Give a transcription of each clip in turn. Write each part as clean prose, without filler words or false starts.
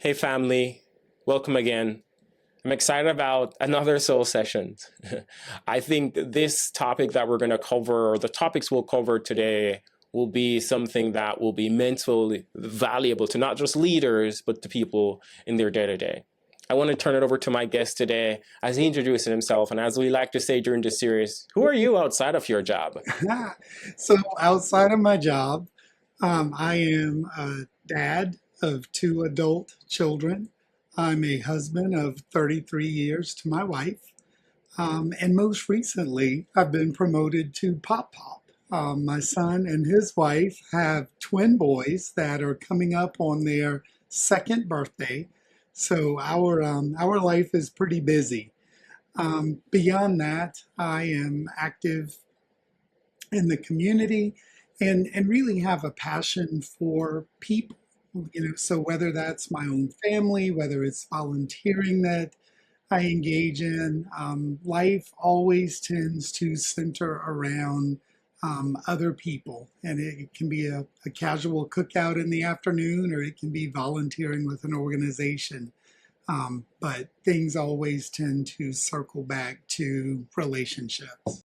Hey, family. Welcome again. I'm excited about another soul session. I think this topic that we're going to cover, or the topics we'll cover today, will be something that will be mentally valuable to not just leaders, but to people in their day to day. I want to turn it over to my guest today as he introduces himself. And as we like to say during this series, who are you outside of your job? So outside of my job, I am a dad of two adult children. I'm a husband of 33 years to my wife. And most recently, I've been promoted to Pop Pop. My son and his wife have twin boys that are coming up on their second birthday. So our life is pretty busy. Beyond that, I am active in the community and really have a passion for people. So whether that's my own family, whether it's volunteering that I engage in, life always tends to center around other people. And it can be a casual cookout in the afternoon, or it can be volunteering with an organization. But things always tend to circle back to relationships.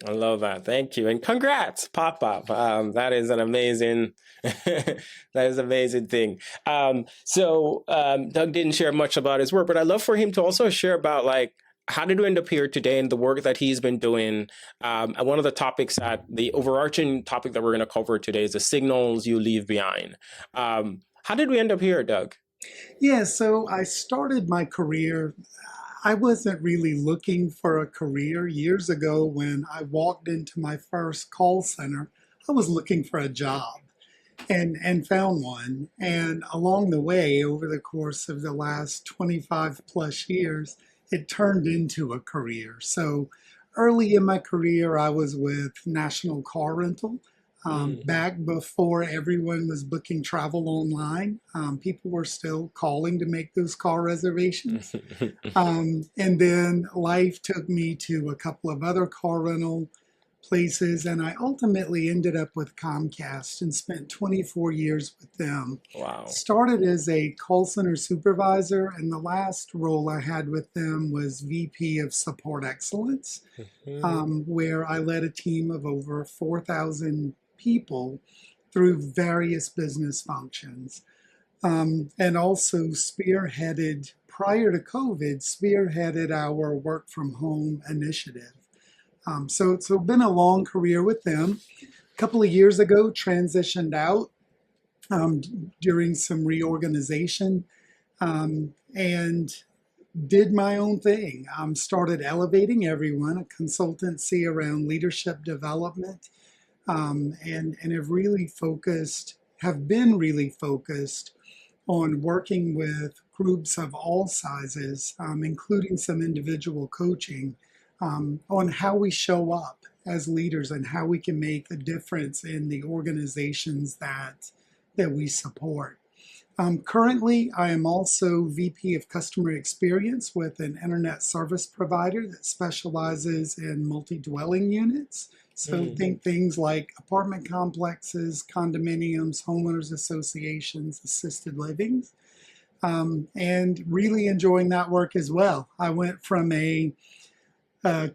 I love that. Thank you. And congrats, Pop Pop. That is an amazing, that is an amazing thing. Doug didn't share much about his work, but I'd love for him to also share about like, how did we end up here today and the work that he's been doing? And one of the topics the overarching topic that we're going to cover today is the signals you leave behind. How did we end up here, Doug? Yeah, so I started my career. I wasn't really looking for a career years ago when I walked into my first call center. I was looking for a job and found one. And along the way, over the course of the last 25 plus years, it turned into a career. So early in my career, I was with National Car Rental. Back before everyone was booking travel online, people were still calling to make those car reservations. And then life took me to a couple of other car rental places, and I ultimately ended up with Comcast and spent 24 years with them. Wow. Started as a call center supervisor, and the last role I had with them was VP of Support Excellence, where I led a team of over 4,000 people through various business functions. And also spearheaded, prior to COVID, spearheaded our work from home initiative. So it's been a long career with them. A couple of years ago, transitioned out um, during some reorganization and did my own thing. Started elevating everyone, a consultancy around leadership development, and have been really focused on working with groups of all sizes, including some individual coaching, on how we show up as leaders and how we can make a difference in the organizations that we support. Currently, I am also VP of Customer Experience with an internet service provider that specializes in multi-dwelling units. So think things like apartment complexes, condominiums, homeowners associations, assisted livings, and really enjoying that work as well. I went from a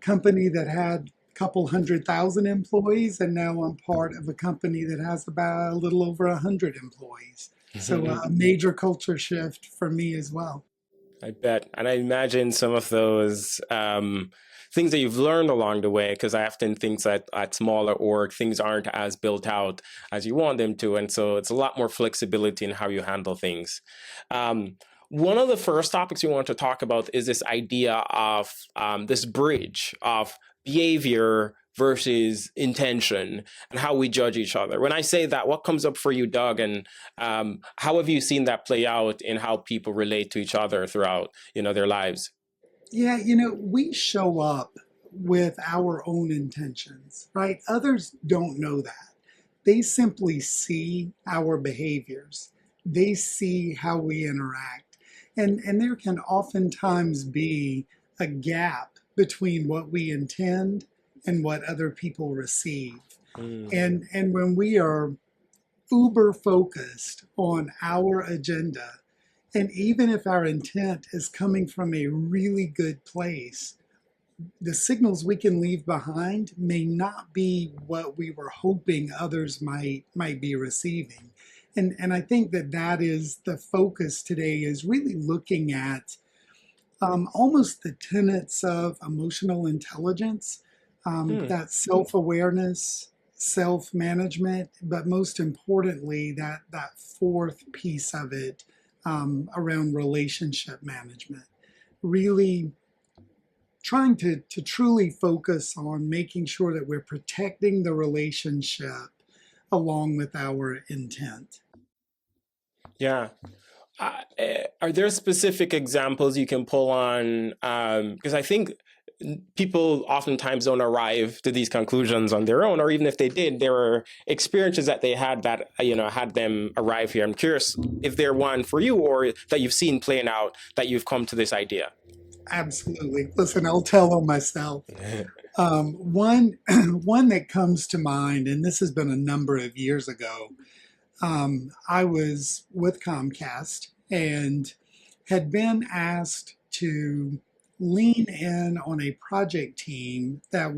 company that had a couple 100,000 employees, and now I'm part of a company that has about a little over 100 employees. So a major culture shift for me as well. I bet. And I imagine some of those things that you've learned along the way, because I often think that at smaller org, things aren't as built out as you want them to. And so it's a lot more flexibility in how you handle things. One of the first topics we want to talk about is this idea of this bridge of behavior versus intention and how we judge each other. When I say that, what comes up for you, Doug, and how have you seen that play out in how people relate to each other throughout, their lives? Yeah, we show up with our own intentions, right? Others don't know that. They simply see our behaviors. They see how we interact. And there can oftentimes be a gap between what we intend and what other people receive. And when we are uber focused on our agenda And even if our intent is coming from a really good place, the signals we can leave behind may not be what we were hoping others might be receiving. And I think that that is the focus today, is really looking at almost the tenets of emotional intelligence, Hmm. that self-awareness, self-management, but most importantly, that fourth piece of it, around relationship management. Really trying to truly focus on making sure that we're protecting the relationship along with our intent. Yeah. Are there specific examples you can pull on? Because I think people oftentimes don't arrive to these conclusions on their own, or even if they did, there were experiences that they had that had them arrive here. I'm curious if they're one for you, or that you've seen playing out that you've come to this idea. Absolutely. Listen, I'll tell on myself. One one that comes to mind, and this has been a number of years ago. I was with Comcast and had been asked to lean in on a project team that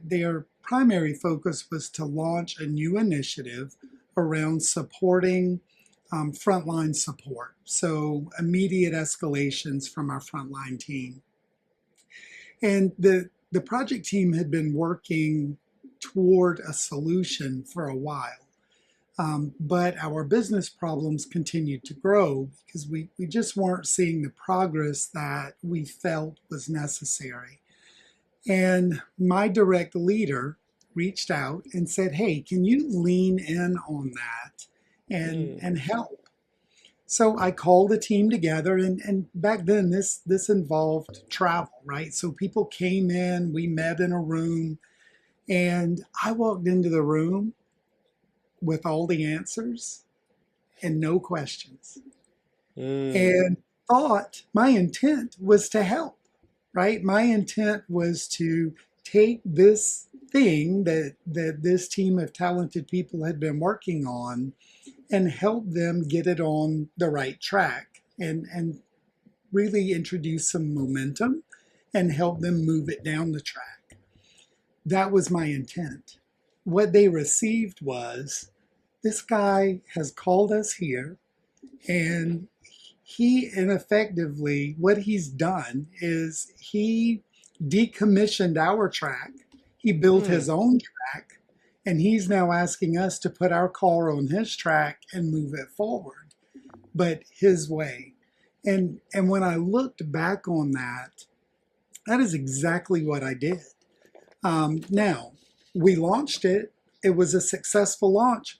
their primary focus was to launch a new initiative around supporting frontline support. So immediate escalations from our frontline team. And the project team had been working toward a solution for a while. But our business problems continued to grow because we just weren't seeing the progress that we felt was necessary. And my direct leader reached out and said, "Hey, can you lean in on that Hmm. and help?" So I called the team together, and back then this involved travel, right? So people came in, we met in a room, and I walked into the room with all the answers and no questions, Hmm. and thought my intent was to help, right? My intent was to take this thing that this team of talented people had been working on and help them get it on the right track, and really introduce some momentum and help them move it down the track. That was my intent. What they received was, this guy has called us here, and he ineffectively, what he's done is he decommissioned our track. He built Hmm. his own track, and he's now asking us to put our car on his track and move it forward, but his way. And when I looked back on that, that is exactly what I did. Now, we launched it. It was a successful launch.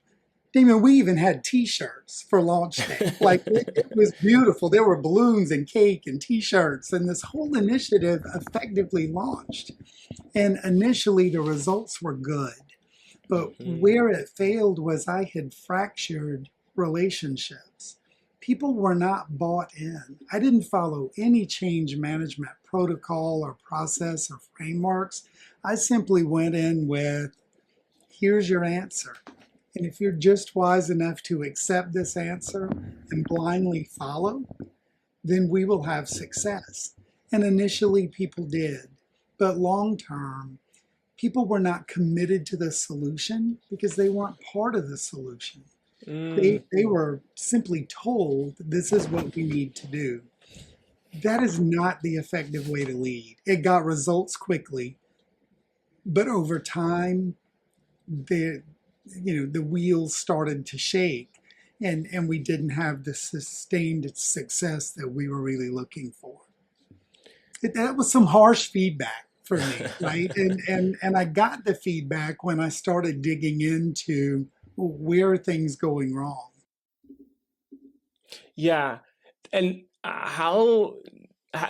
Damien, we even had T-shirts for launch day. Like it was beautiful. There were balloons and cake and T-shirts, and this whole initiative effectively launched. And initially, the results were good, but Hmm. where it failed was I had fractured relationships. People were not bought in. I didn't follow any change management protocol or process or frameworks. I simply went in with, here's your answer. And if you're just wise enough to accept this answer and blindly follow, then we will have success. And initially, people did. But long term, people were not committed to the solution because they weren't part of the solution. Hmm. They were simply told, this is what we need to do. That is not the effective way to lead. It got results quickly, but over time, the the wheels started to shake, and we didn't have the sustained success that we were really looking for. That was some harsh feedback for me, right? And I got the feedback when I started digging into, where are things going wrong. Yeah. And how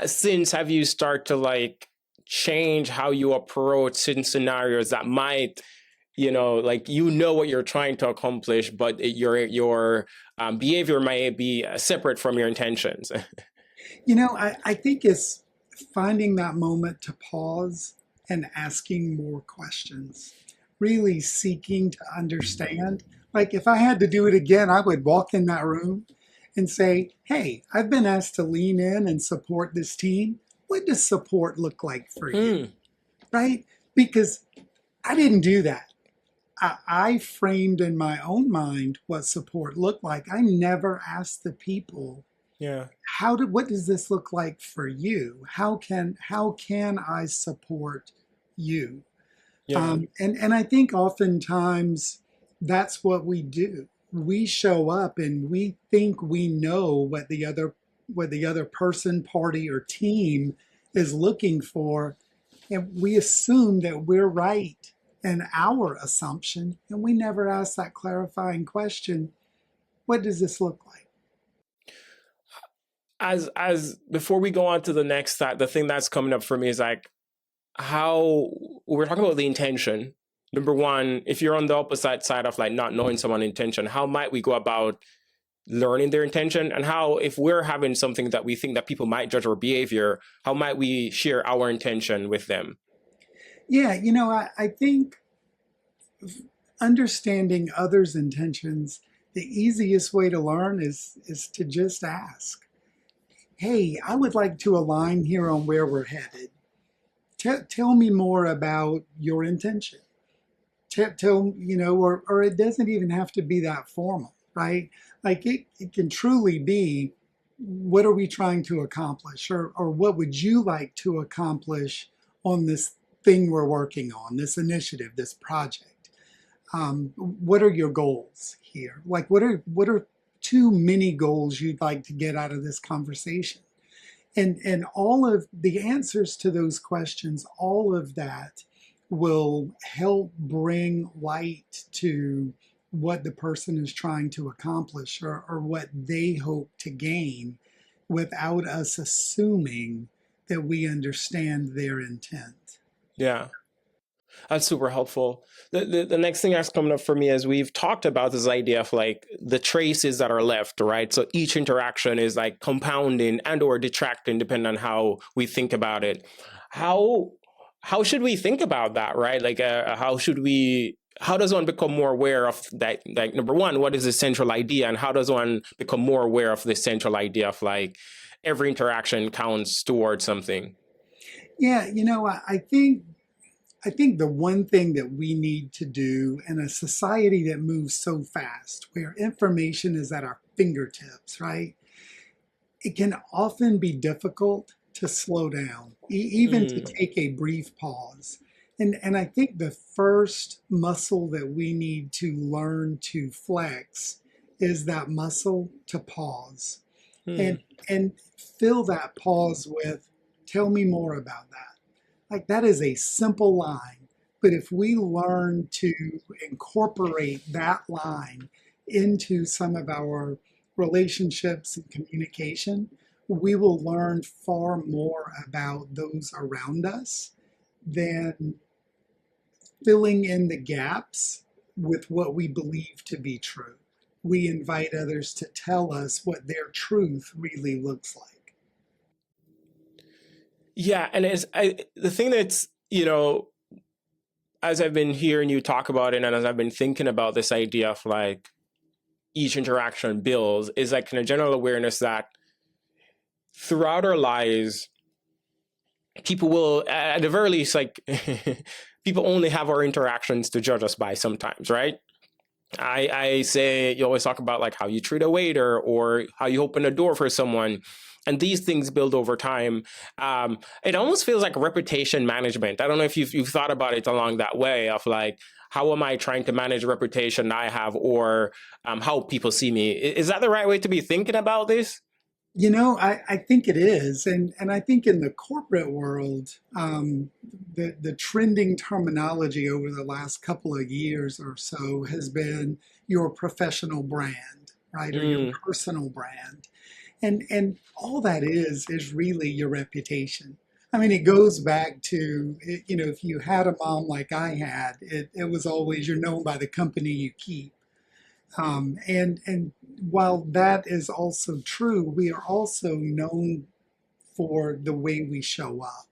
since have you start to like change how you approach certain scenarios that might, like what you're trying to accomplish, but your behavior might be separate from your intentions. I think it's finding that moment to pause and asking more questions, really seeking to understand. Like if I had to do it again, I would walk in that room and say, hey, I've been asked to lean in and support this team. What does support look like for you? Hmm. Right? Because I didn't do that. I framed in my own mind what support looked like. I never asked the people, Yeah. what does this look like for you? How can I support you? Yeah. And I think oftentimes that's what we do. We show up and we think we know what the other person, party, or team is looking for, and we assume that we're right in our assumption, and we never ask that clarifying question, what does this look like? As before we go on to the next thought, the thing that's coming up for me is like how we're talking about the intention. Number one, if you're on the opposite side of like not knowing someone's intention, how might we go about learning their intention? And how, if we're having something that we think that people might judge our behavior, how might we share our intention with them? Yeah, I think understanding others' intentions, the easiest way to learn is to just ask. Hey, I would like to align here on where we're headed. Tell me more about your intention. Or it doesn't even have to be that formal, right? Like it can truly be, what are we trying to accomplish? Or what would you like to accomplish on this thing we're working on, this initiative, this project? What are your goals here? Like, what are two mini goals you'd like to get out of this conversation? And all of the answers to those questions, all of that will help bring light to what the person is trying to accomplish, or what they hope to gain, without us assuming that we understand their intent. Yeah. That's super helpful. The next thing that's coming up for me is we've talked about this idea of like the traces that are left, right? So each interaction is like compounding and or detracting depending on how we think about it. How how should we think about that, right? Like how does one become more aware of that? Like number one, what is the central idea, and how does one become more aware of the central idea of like every interaction counts towards something? Yeah, I think the one thing that we need to do in a society that moves so fast, where information is at our fingertips, right? It can often be difficult to slow down, even to Mm, take a brief pause. And I think the first muscle that we need to learn to flex is that muscle to pause, and mm, and fill that pause with, tell me more about that. Like, that is a simple line, but if we learn to incorporate that line into some of our relationships and communication, we will learn far more about those around us than filling in the gaps with what we believe to be true. We invite others to tell us what their truth really looks like. yeah, and the thing that's as I've been hearing you talk about it, and as I've been thinking about this idea of like each interaction builds, is like kind of general awareness that throughout our lives, people will, at the very least, like people only have our interactions to judge us by sometimes, right? I say you always talk about like how you treat a waiter or how you open a door for someone. And these things build over time. It almost feels like reputation management. I don't know if you've thought about it along that way of like, how am I trying to manage reputation I have, or how people see me? Is that the right way to be thinking about this? I think it is. And I think in the corporate world, the trending terminology over the last couple of years or so has been your professional brand, right? Or your Mm, personal brand. And all that is really your reputation. I mean, it goes back to, if you had a mom like I had, it was always, you're known by the company you keep. And while that is also true, we are also known for the way we show up,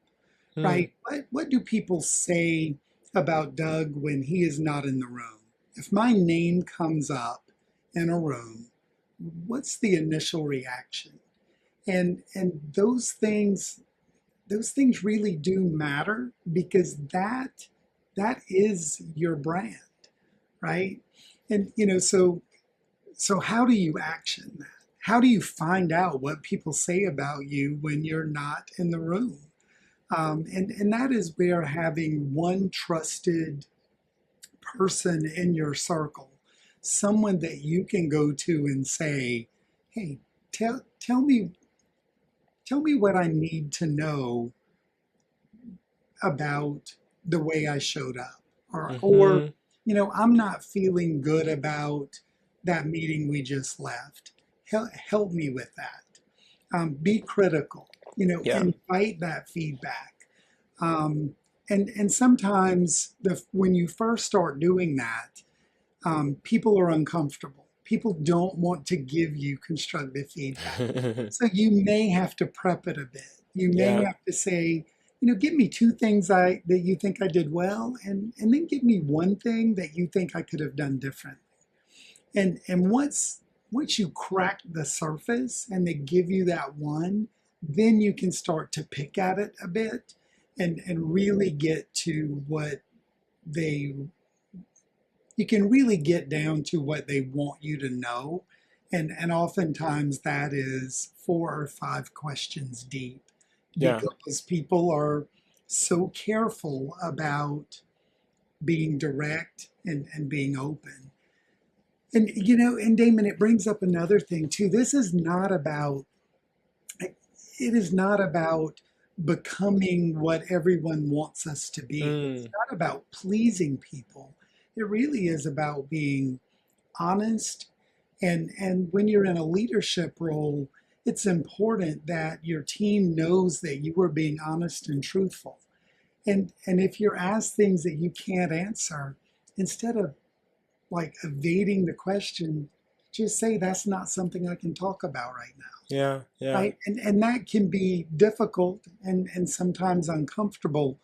mm, right? What do people say about Doug when he is not in the room? If my name comes up in a room, what's the initial reaction? And those things really do matter because that is your brand, right? And so how do you action that? How do you find out what people say about you when you're not in the room? And that is where having one trusted person in your circle, someone that you can go to and say, "Hey, tell me what I need to know about the way I showed up," or Mm-hmm. I'm not feeling good about that meeting we just left. Help me with that. Be critical. Yeah. Invite that feedback. Um, and sometimes when you first start doing that, people are uncomfortable. People don't want to give you constructive feedback. So you may have to prep it a bit. You may Yeah. have to say, give me two things that you think I did well, and then give me one thing that you think I could have done different. And once you crack the surface and they give you that one, then you can start to pick at it a bit and really get to what they you can really get down to what they want you to know. And oftentimes that is 4 or 5 questions deep Yeah. because people are so careful about being direct and being open. And Damon, it brings up another thing too. It is not about becoming what everyone wants us to be. It's Mm. not about pleasing people. It really is about being honest. And when you're in a leadership role, it's important that your team knows that you are being honest and truthful. And if you're asked things that you can't answer, instead of like evading the question, just say that's not something I can talk about right now. Yeah. Yeah. Right. And that can be difficult and sometimes uncomfortable,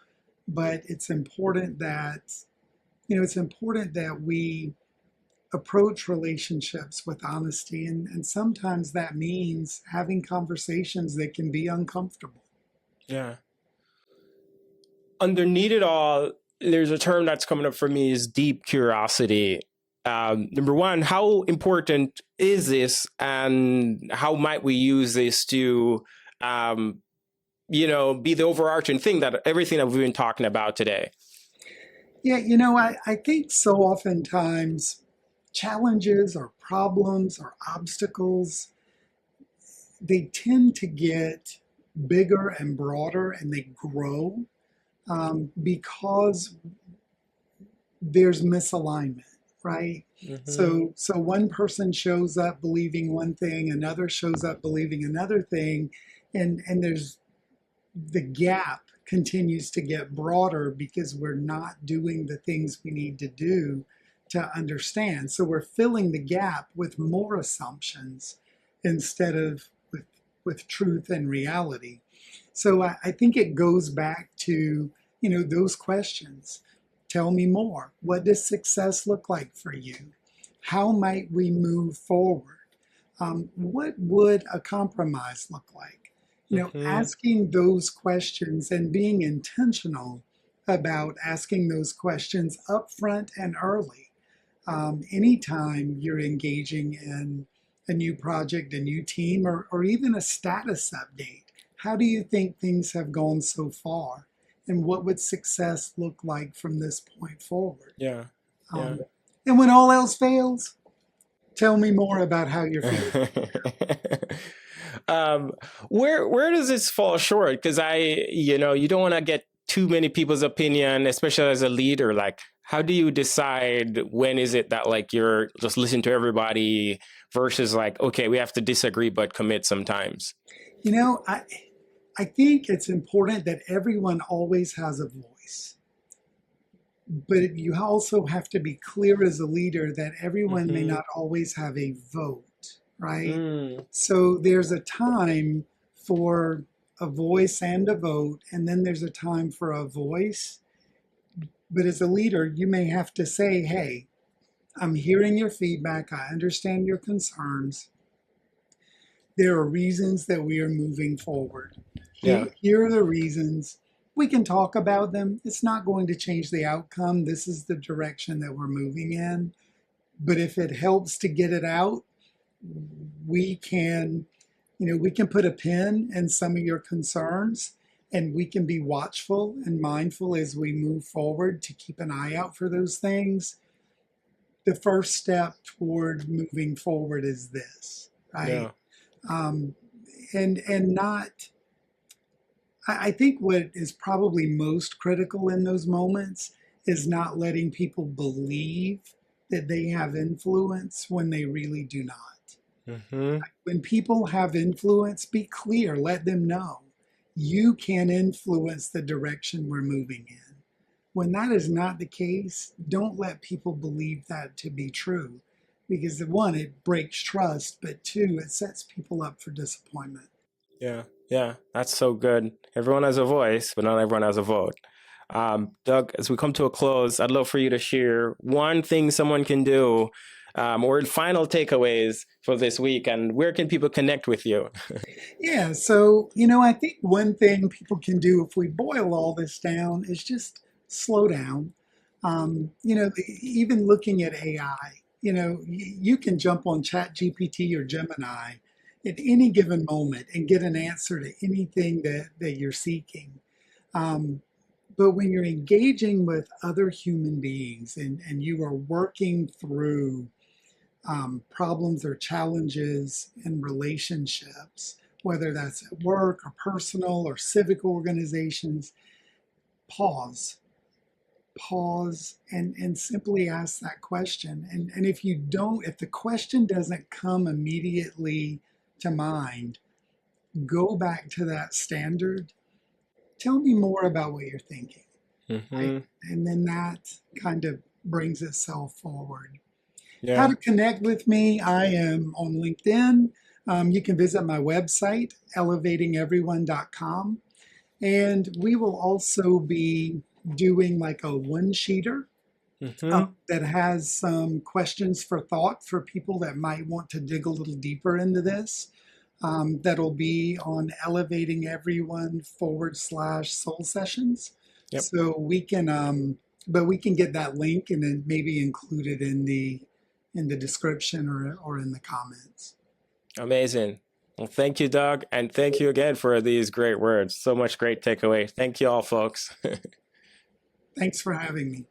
but it's important that we approach relationships with honesty. And sometimes that means having conversations that can be uncomfortable. Yeah. Underneath it all, there's a term that's coming up for me is deep curiosity. Number one, how important is this, and how might we use this to, um, be the overarching thing that everything that we've been talking about today? Yeah, I think so oftentimes challenges or problems or obstacles, they tend to get bigger and broader and they grow because there's misalignment, right? Mm-hmm. So one person shows up believing one thing, another shows up believing another thing, and there's the gap continues to get broader because we're not doing the things we need to do to understand. So we're filling the gap with more assumptions instead of with truth and reality. So I think it goes back to, those questions. Tell me more. What does success look like for you? How might we move forward? What would a compromise look like? Mm-hmm. Asking those questions and being intentional about asking those questions upfront and early. Anytime you're engaging in a new project, a new team, or even a status update, how do you think things have gone so far? And what would success look like from this point forward? Yeah. Yeah. Um, and when all else fails, tell me more about how you're feeling. um, where does this fall short? Because you don't want to get too many people's opinion, especially as a leader. Like, how do you decide when is it that like you're just listening to everybody versus like, okay, we have to disagree but commit sometimes. You know, I I think it's important that everyone always has a voice, but you also have to be clear as a leader that everyone may Mm-hmm. not always have a vote, right? Mm. So there's a time for a voice and a vote, and then there's a time for a voice. But as a leader, you may have to say, hey, I'm hearing your feedback, I understand your concerns. There are reasons that we are moving forward. Yeah. Here are the reasons. We can talk about them. It's not going to change the outcome. This is the direction that we're moving in. But if it helps to get it out, we can, we can put a pin in some of your concerns, and we can be watchful and mindful as we move forward to keep an eye out for those things. The first step toward moving forward is this, right? Yeah. Um, and not. I think what is probably most critical in those moments is not letting people believe that they have influence when they really do not. Mm-hmm. When people have influence, be clear, let them know you can influence the direction we're moving in. When that is not the case, don't let people believe that to be true, because one, it breaks trust, but two, it sets people up for disappointment. Yeah. Yeah. That's so good. Everyone has a voice, but not everyone has a vote. Doug, as we come to a close, I'd love for you to share one thing someone can do, or final takeaways for this week, and where can people connect with you? Yeah, so, I think one thing people can do if we boil all this down is just slow down. Even looking at AI, you can jump on Chat GPT or Gemini at any given moment and get an answer to anything that you're seeking. Um, but when you're engaging with other human beings and you are working through problems or challenges in relationships, whether that's at work or personal or civic organizations, pause. Pause and simply ask that question. And if the question doesn't come immediately to mind, go back to that standard. Tell me more about what you're thinking. Right? Mm-hmm. And then that kind of brings itself forward. How Yeah. to connect with me? I am on LinkedIn. You can visit my website, elevatingeveryone.com. And we will also be doing like a one-sheeter Mm-hmm. that has some questions for thought for people that might want to dig a little deeper into this. That'll be on elevating everyone /soul sessions. Yep. So but we can get that link and then maybe include it in the description or in the comments. Amazing. Well, thank you, Doug, and thank you again for these great words. So much great takeaway. Thank you all, folks. Thanks for having me.